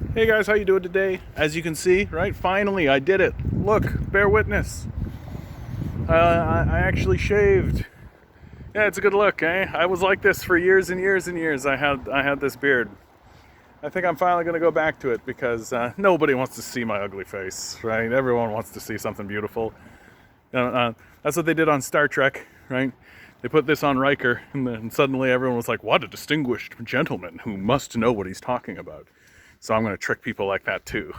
Hey guys, how you doing today? As you can see, right, finally I did it. Look, bear witness. I actually shaved. Yeah, it's a good look, eh? I was like this for years and years and years. I had this beard. I think I'm finally going to go back to it because nobody wants to see my ugly face, right? Everyone wants to see something beautiful. That's what they did on Star Trek, right? They put this on Riker, and then suddenly everyone was like, "What a distinguished gentleman who must know what he's talking about." So I'm going to trick people like that too.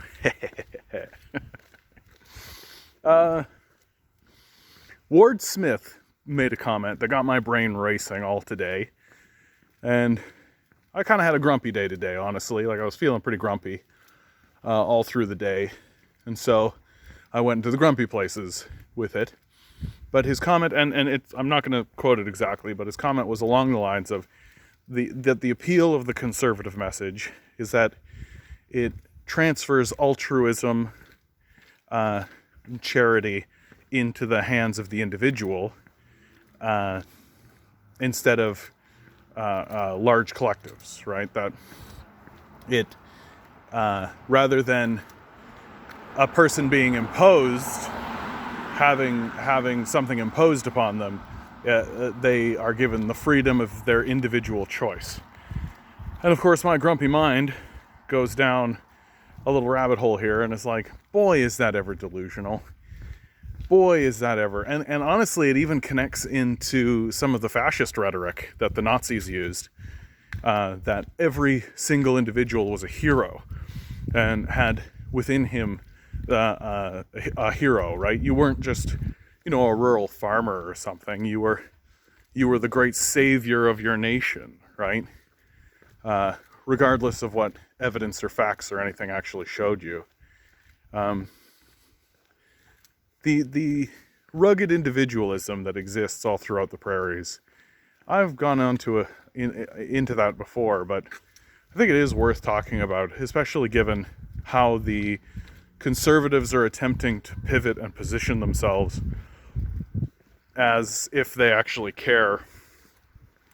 Ward Smith made a comment that got my brain racing all today. And I kind of had a grumpy day today, honestly. Like, I was feeling pretty grumpy all through the day. And so I went into the grumpy places with it. But his comment, and I'm not going to quote it exactly, but his comment was along the lines of that the appeal of the conservative message is that it transfers altruism, charity into the hands of the individual instead of large collectives, right? That it, rather than a person being imposed, having something imposed upon them, they are given the freedom of their individual choice. And of course, my grumpy mind goes down a little rabbit hole here, and it's like, boy, is that ever delusional. Boy, is that ever. And honestly, it even connects into some of the fascist rhetoric that the Nazis used, that every single individual was a hero and had within him a hero, right? You weren't just, a rural farmer or something. You were the great savior of your nation, right? Regardless of what evidence or facts or anything actually showed you. The rugged individualism that exists all throughout the prairies, I've gone into that before, but I think it is worth talking about, especially given how the conservatives are attempting to pivot and position themselves as if they actually care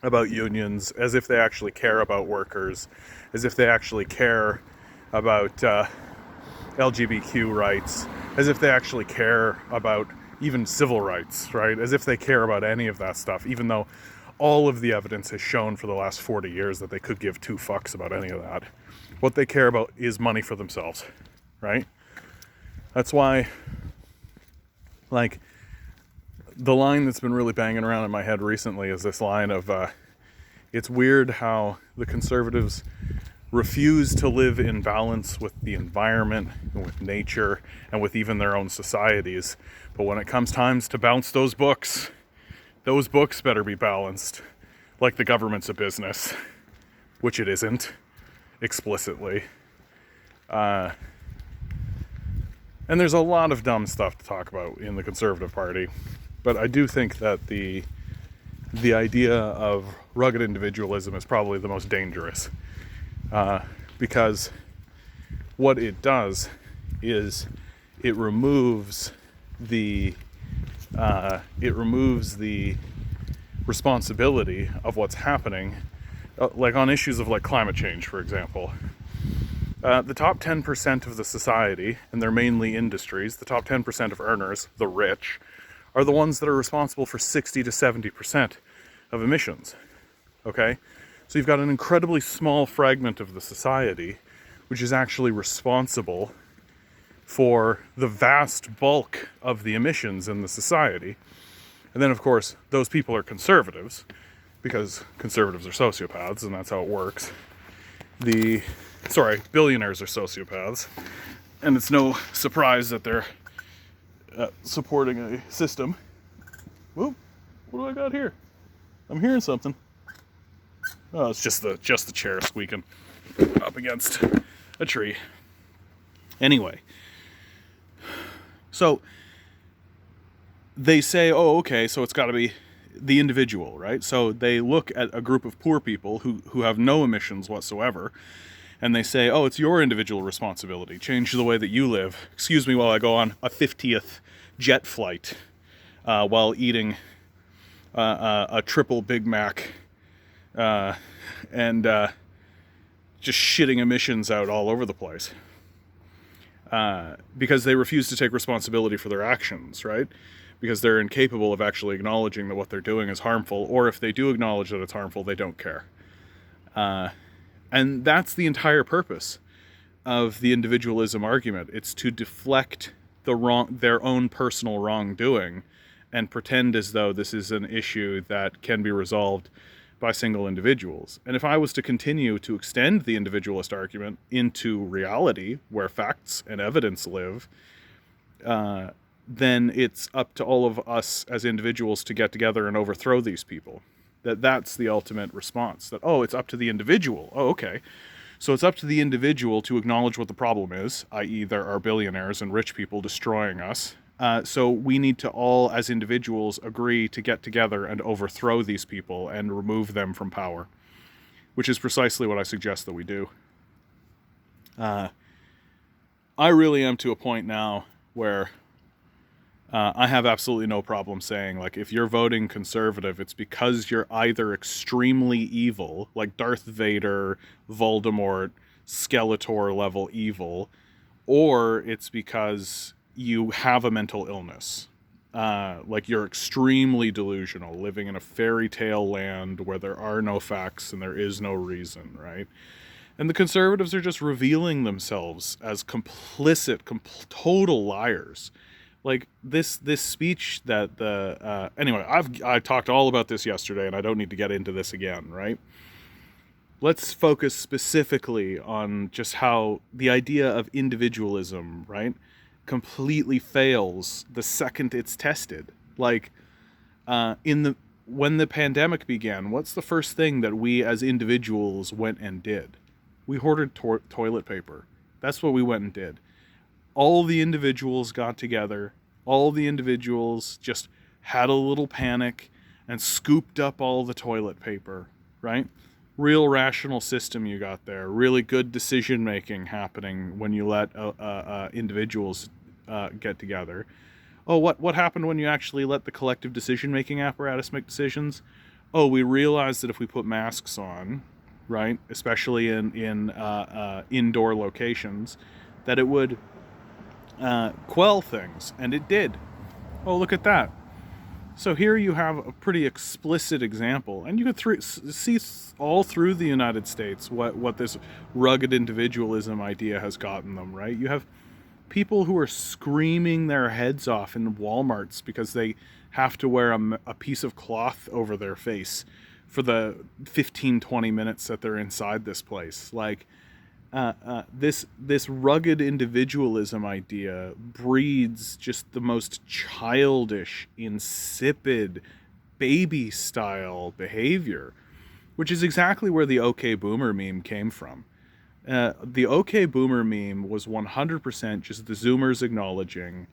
about unions, as if they actually care about workers, as if they actually care about LGBTQ rights, as if they actually care about even civil rights, right? As if they care about any of that stuff, even though all of the evidence has shown for the last 40 years that they could give two fucks about any of that. What they care about is money for themselves, right? That's why, like, the line that's been really banging around in my head recently is this line of, it's weird how the conservatives refuse to live in balance with the environment and with nature and with even their own societies. But when it comes times to bounce those books better be balanced, like the government's a business, which it isn't, explicitly. And there's a lot of dumb stuff to talk about in the Conservative Party, but I do think that the idea of rugged individualism is probably the most dangerous, because what it does is it removes the responsibility of what's happening, like on issues of like climate change, for example. The top 10% of the society, and they're mainly industries, the top 10% of earners, the rich, are the ones that are responsible for 60 to 70% of emissions, okay? So you've got an incredibly small fragment of the society which is actually responsible for the vast bulk of the emissions in the society. And then, of course, those people are conservatives, because conservatives are sociopaths, and that's how it works. Billionaires are sociopaths, and it's no surprise that they're supporting a system. Whoa, what do I got here? I'm hearing something. Oh, it's just the chair squeaking up against a tree. Anyway, so they say, oh, okay, so it's got to be the individual, right? So they look at a group of poor people who have no emissions whatsoever, and they say, oh, it's your individual responsibility. Change the way that you live. Excuse me while I go on a 50th jet flight while eating a triple Big Mac and just shitting emissions out all over the place. Because they refuse to take responsibility for their actions, right? Because they're incapable of actually acknowledging that what they're doing is harmful, or if they do acknowledge that it's harmful, they don't care. And that's the entire purpose of the individualism argument. It's to deflect their own personal wrongdoing and pretend as though this is an issue that can be resolved by single individuals. And if I was to continue to extend the individualist argument into reality, where facts and evidence live, then it's up to all of us as individuals to get together and overthrow these people. That's the ultimate response. That, oh, it's up to the individual. Oh, okay. So it's up to the individual to acknowledge what the problem is, i.e. there are billionaires and rich people destroying us. So we need to all, as individuals, agree to get together and overthrow these people and remove them from power, which is precisely what I suggest that we do. I really am to a point now where I have absolutely no problem saying, like, if you're voting conservative, it's because you're either extremely evil, like Darth Vader, Voldemort, Skeletor level evil, or it's because you have a mental illness. Like you're extremely delusional, living in a fairy tale land where there are no facts and there is no reason, right? And the conservatives are just revealing themselves as complicit, total liars. Like this speech that anyway, I talked all about this yesterday, and I don't need to get into this again, right? Let's focus specifically on just how the idea of individualism, right, completely fails the second it's tested. Like when the pandemic began, what's the first thing that we as individuals went and did? We hoarded toilet paper. That's what we went and did. All the individuals got together, all the individuals just had a little panic and scooped up all the toilet paper, right? Real rational system you got there. Really good decision making happening when you let individuals get together. Oh, what happened when you actually let the collective decision making apparatus make decisions? Oh, we realized that if we put masks on, right, especially in indoor locations, that it would quell things, and it did. Oh, look at that. So here you have a pretty explicit example, and you could see all through the United States what this rugged individualism idea has gotten them, right? You have people who are screaming their heads off in Walmarts because they have to wear a piece of cloth over their face for the 15-20 minutes that they're inside this place. Like, this rugged individualism idea breeds just the most childish, insipid, baby-style behavior, which is exactly where the OK Boomer meme came from. The OK Boomer meme was 100% just the Zoomers acknowledging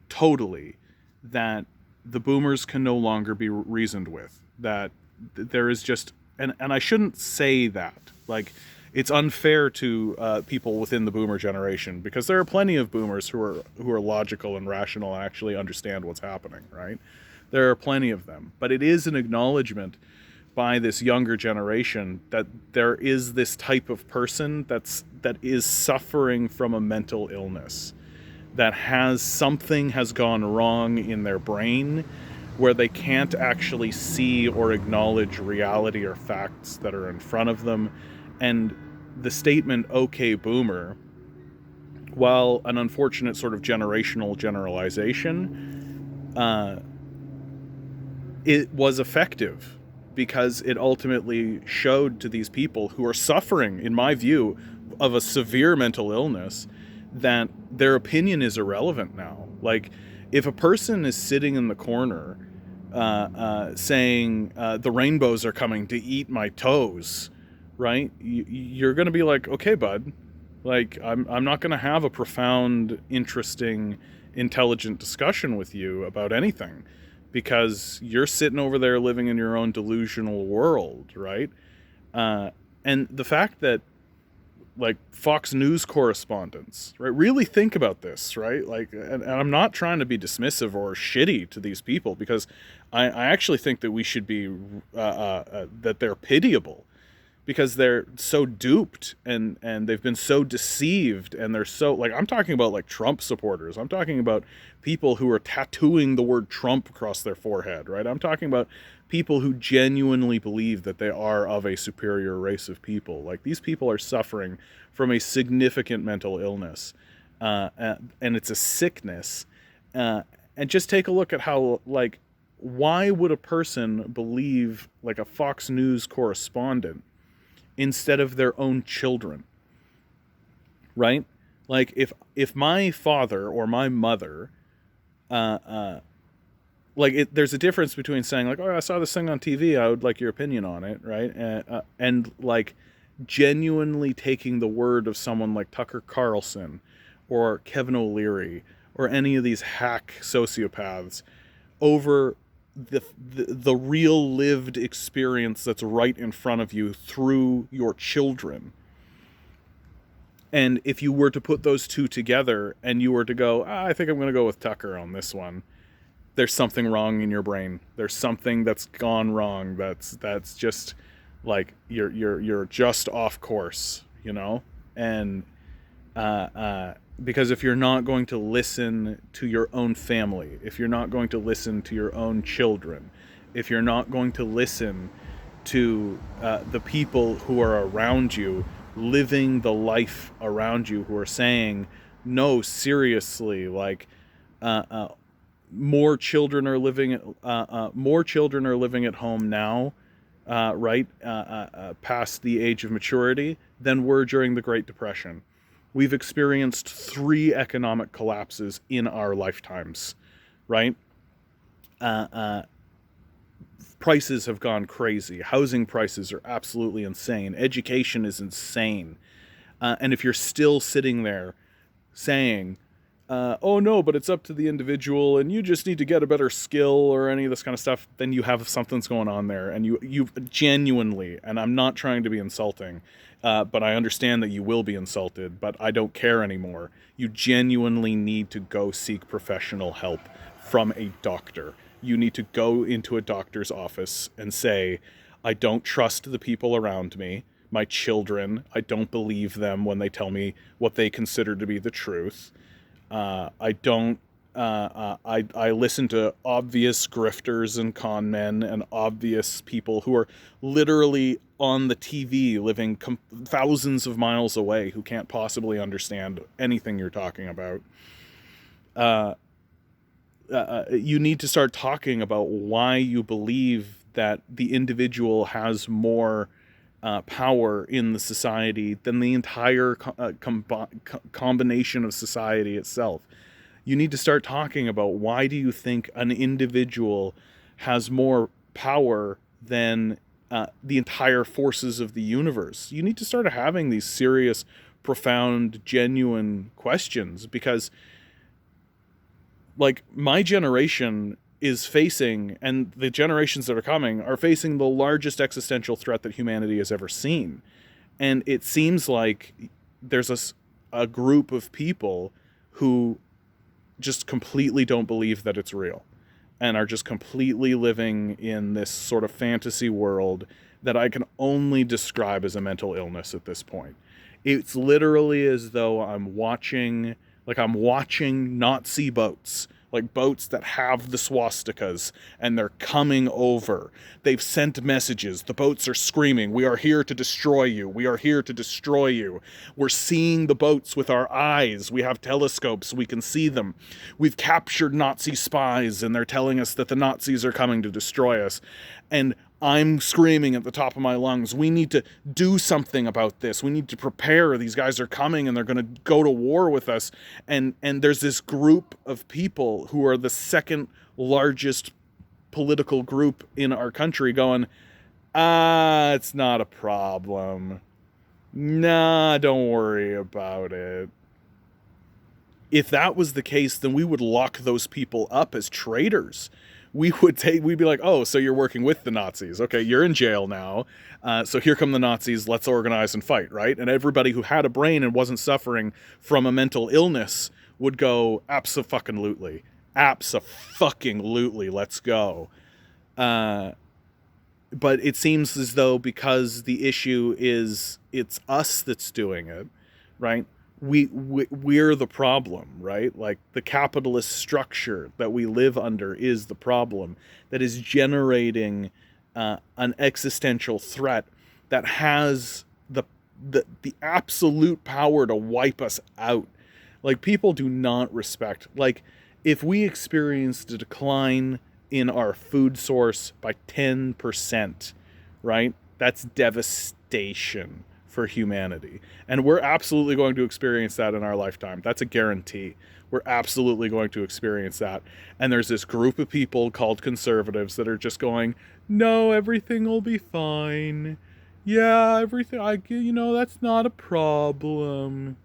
totally that the Boomers can no longer be reasoned with. That there is just, and I shouldn't say that, like, it's unfair to people within the Boomer generation, because there are plenty of Boomers who are logical and rational and actually understand what's happening, right? There are plenty of them, but it is an acknowledgement by this younger generation that there is this type of person that is suffering from a mental illness, that something has gone wrong in their brain where they can't actually see or acknowledge reality or facts that are in front of them. And the statement "OK Boomer," while an unfortunate sort of generational generalization, it was effective, because it ultimately showed to these people who are suffering, in my view, of a severe mental illness, that their opinion is irrelevant now. Like, if a person is sitting in the corner saying the rainbows are coming to eat my toes, right? You're going to be like, okay, bud, like, I'm not going to have a profound, interesting, intelligent discussion with you about anything, because you're sitting over there living in your own delusional world, right? And the fact that, like, Fox News correspondents, right, really think about this, right? Like, and I'm not trying to be dismissive or shitty to these people, because I actually think that we should be, that they're pitiable, because they're so duped and they've been so deceived, and they're so, like, I'm talking about like Trump supporters. I'm talking about people who are tattooing the word Trump across their forehead, right? I'm talking about people who genuinely believe that they are of a superior race of people. Like, these people are suffering from a significant mental illness, and it's a sickness. And just take a look at how, like, why would a person believe like a Fox News correspondent instead of their own children, right? Like, if my father or my mother, there's a difference between saying like, oh, I saw this thing on TV, I would like your opinion on it, right? And like genuinely taking the word of someone like Tucker Carlson or Kevin O'Leary or any of these hack sociopaths over the real lived experience that's right in front of you through your children. And if you were to put those two together and you were to go, I think I'm going to go with Tucker on this one, there's something wrong in your brain. There's something that's gone wrong. That's just like you're just off course, you know? And because if you're not going to listen to your own family, if you're not going to listen to your own children, if you're not going to listen to the people who are around you, living the life around you, who are saying, no, seriously, like, more children are living at home now, right, past the age of maturity, than were during the Great Depression. We've experienced 3 economic collapses in our lifetimes, right? Prices have gone crazy. Housing prices are absolutely insane. Education is insane. And if you're still sitting there saying, oh no, but it's up to the individual and you just need to get a better skill or any of this kind of stuff, then you have something's going on there. And you genuinely, and I'm not trying to be insulting, but I understand that you will be insulted, but I don't care anymore. You genuinely need to go seek professional help from a doctor. You need to go into a doctor's office and say, I don't trust the people around me, my children. I don't believe them when they tell me what they consider to be the truth. I listen to obvious grifters and con men and obvious people who are literally on the TV living thousands of miles away, who can't possibly understand anything you're talking about. You need to start talking about why you believe that the individual has more power in the society than the entire combination of society itself. You need to start talking about why do you think an individual has more power than the entire forces of the universe. You need to start having these serious, profound, genuine questions, because like my generation is facing, and the generations that are coming are facing, the largest existential threat that humanity has ever seen. And it seems like there's a group of people who just completely don't believe that it's real and are just completely living in this sort of fantasy world that I can only describe as a mental illness at this point. It's literally as though I'm watching Nazi boats, like boats that have the swastikas, and they're coming over. They've sent messages. The boats are screaming, we are here to destroy you. We are here to destroy you. We're seeing the boats with our eyes. We have telescopes. We can see them. We've captured Nazi spies, and they're telling us that the Nazis are coming to destroy us. And I'm screaming at the top of my lungs, we need to do something about this. We need to prepare. These guys are coming and they're going to go to war with us. And there's this group of people who are the second largest political group in our country going, it's not a problem. Nah, don't worry about it. If that was the case, then we would lock those people up as traitors. We'd be like, oh, so you're working with the Nazis. Okay, you're in jail now. So here come the Nazis. Let's organize and fight, right? And everybody who had a brain and wasn't suffering from a mental illness would go, abso-fucking-lutely. Abso-fucking-lutely, let's go. But it seems as though because the issue is it's us that's doing it, right? We're the problem, right? Like the capitalist structure that we live under is the problem that is generating an existential threat that has the absolute power to wipe us out. Like people do not respect. Like if we experienced a decline in our food source by 10%, right? That's devastation for humanity. And we're absolutely going to experience that in our lifetime. That's a guarantee. We're absolutely going to experience that. And there's this group of people called conservatives that are just going, no, everything will be fine. Yeah, everything, that's not a problem.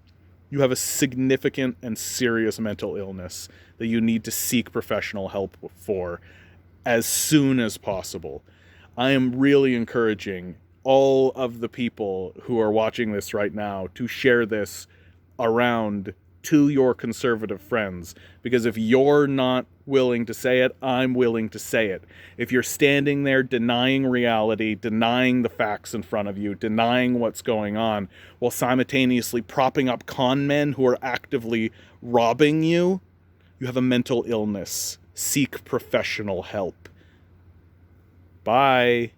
You have a significant and serious mental illness that you need to seek professional help for as soon as possible. I am really encouraging all of the people who are watching this right now to share this around to your conservative friends, because if you're not willing to say it, I'm willing to say it. If you're standing there denying reality, denying the facts in front of you, denying what's going on, while simultaneously propping up con men who are actively robbing you, you have a mental illness. Seek professional help. Bye.